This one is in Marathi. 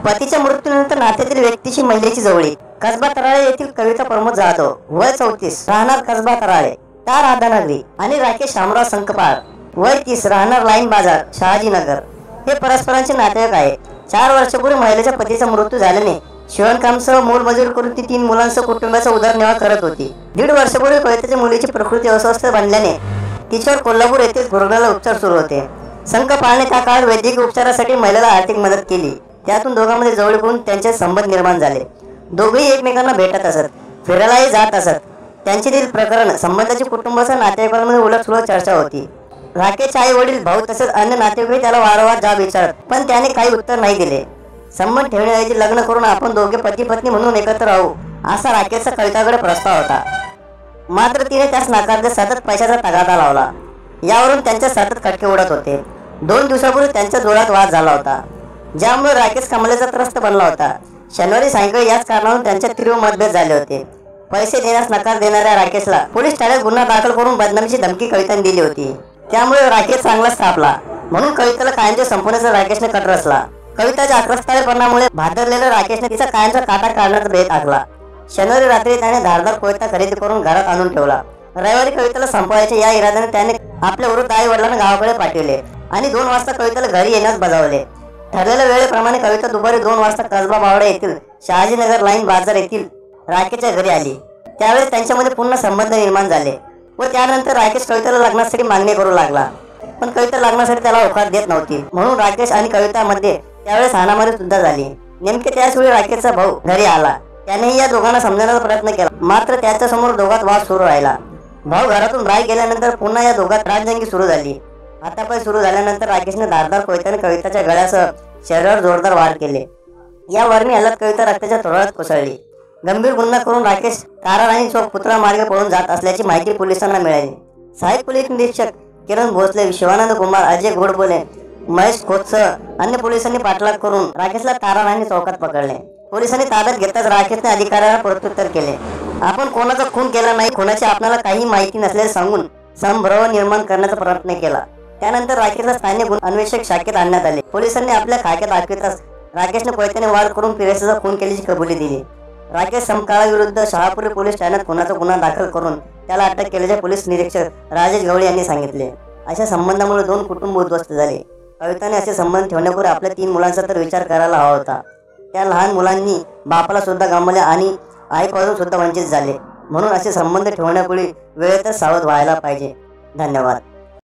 पतीच्या मृत्यूनंतर नात्यातील व्यक्तीची महिलेची जवळीक। कसबा तराळे येथील कविता प्रमोद जाधव वय 34 राहणार कसबा तराळे ता राधानगरी आणि राकेश शामराव संकपाळ वय 30 राहणार लाईन बाजार शहाजीनगर हे परस्परांचे नातेवाईक आहेत। 4 वर्षापूर्वी महिलेच्या पतीचा मृत्यू झाल्याने शिवणकामसह मोलमजुरी करून ती 3 मुलांसह कुटुंबाचा उदरनिर्वाह करत होती। 1.5 वर्षापूर्वी कवितेच्या मुलीची प्रकृती अस्वस्थ बनल्याने तिच्यावर कोल्हापूर येथील रुग्णालयात उपचार सुरू होते। संकपाळने त्या काळात वैद्यकीय उपचारासाठी महिलेला आर्थिक मदत केली। त्यातून दोघांमध्ये जवळीक होऊन त्यांचे संबंध निर्माण झाले। दोघेही एकमेकांना भेटत असत, फिरायलाही जात असत। त्यांच्यातील प्रकरण संबंधाची कुटुंबाच्या नातेवाईकांमध्ये उलटसुलट चर्चा होती। राकेशचे आई वडील भाऊ तसेच अन्य नातेवाईक त्याला वारंवार जाब विचारत, पण त्याने काही उत्तर नाही दिले। संबंध ठेवण्याऐवजी लग्न करून आपण दोघे पती पत्नी म्हणून एकत्र राहू असा राकेशचा कविताकडे प्रस्ताव होता। मात्र तिने त्यास नाकारले। सतत पैशाचा तगादा लावला। यावरून त्यांच्या सतत खटके उडत होते। 2 दिवसापूर्वी त्यांच्या जोरात वाद झाला होता, ज्यामुळे राकेश कमलेचा त्रस्त बनला होता। शनिवारी सायंकाळी याच कारणावरून त्यांच्यात तीव्र मतभेद झाले होते। पैसे देण्यास नकार देणाऱ्या राकेशला पोलीस ठाण्यात गुन्हा दाखल करून बदनामीची धमकी कविताने दिली होती। त्यामुळे राकेश चांगलाच तापला। म्हणून कवितेला कायमचे संपवण्याचा राकेशने कट रचला। कविताच्या आक्रस्ताळेपणामुळे भादरलेल्या राकेशने तिचा कायमचा काटा काढण्याचा बेत आखला। शनिवारी रात्री त्याने धारदार कोयता खरेदी करून घरात आणून ठेवला। रविवारी कवितेला संपवायच्या या इराद्याने त्याने आपल्या वृद्ध आई वडिलांना गावाकडे पाठवले आणि 2 वाजता कवितेला घरी येण्यास बजावले। ठरलेल्या वेळेप्रमाणे कविता दुपारी 2 वाजता कसबा बावडा येथील शहाजीनगर लाईन बाजार येथील राकेशच्या घरी आली। त्यावेळेस त्यांच्यामध्ये पुन्हा संबंध निर्माण झाले व त्यानंतर राकेश कवितेला लग्नासाठी मागणी करू लागला, पण कविता लग्नासाठी त्याला होकार देत नव्हती। म्हणून राकेश आणि कवितामध्ये त्यावेळेस हाणामारी सुद्धा झाली। नेमके त्याच वेळी राकेशचा भाऊ घरी आला। त्यानेही या दोघांना समजवण्याचा प्रयत्न केला, मात्र त्याच्या समोर दोघात वाद सुरू राहिला। भाऊ घरातून बाहेर गेल्यानंतर पुन्हा या दोघात राजजंगी सुरू झाली। हातापाय सुरू झाल्यानंतर राकेशने धारदार कोयत्याने कविताच्या गळ्यासह शरीरावर जोरदार वार केले। या वारणी हल्ल्यात कविता रक्ताच्या तोळ्यात कोसळली। गंभीर गुन्हा करून राकेश ताराराणी चौक पुतळा मार्गे पळून जात असल्याची माहिती पोलिसांना मिळाली। सहाय्यक पोलीस निरीक्षक किरण भोसले, शिवानंद कुमार, अजय घोडबोले, महेश खोतसह अन्य पोलिसांनी पाठलाग करून राकेशला ताराराणी चौकात पकडले। पोलिसांनी ताब्यात घेताच राकेशने अधिकाऱ्याला प्रत्युत्तर केले, आपण कोणाचा खून केला नाही, खुनाची आपल्याला काही माहिती नसल्याचे सांगून संभ्रम निर्माण करण्याचा प्रयत्न केला। त्यानंतर राकेशला स्थानिक गुन्हा अन्वेषक शाखेत आणण्यात आले। पोलिसांनी आपल्या खाक्यात दाखविताच राकेशने कोयत्याने वार करून फिरायचा खून केल्याची कबुली दिली। राकेश संकाळाविरुद्ध शहापुरी पोलीस ठाण्यात खुनाचा गुन्हा दाखल करून त्याला अटक केल्याचे पोलीस निरीक्षक राजेश गवळी यांनी सांगितले। अशा संबंधामुळे 2 कुटुंब उद्ध्वस्त झाले। कविताने असे संबंध ठेवण्यापूर्वी आपल्या 3 मुलांचा तर विचार करायला हवा होता। त्या लहान मुलांनी बापाला सुद्धा गमावले आणि आईपासून सुद्धा वंचित झाले। म्हणून असे संबंध ठेवण्यापूर्वी वेळेतच सावध व्हायला पाहिजे। धन्यवाद।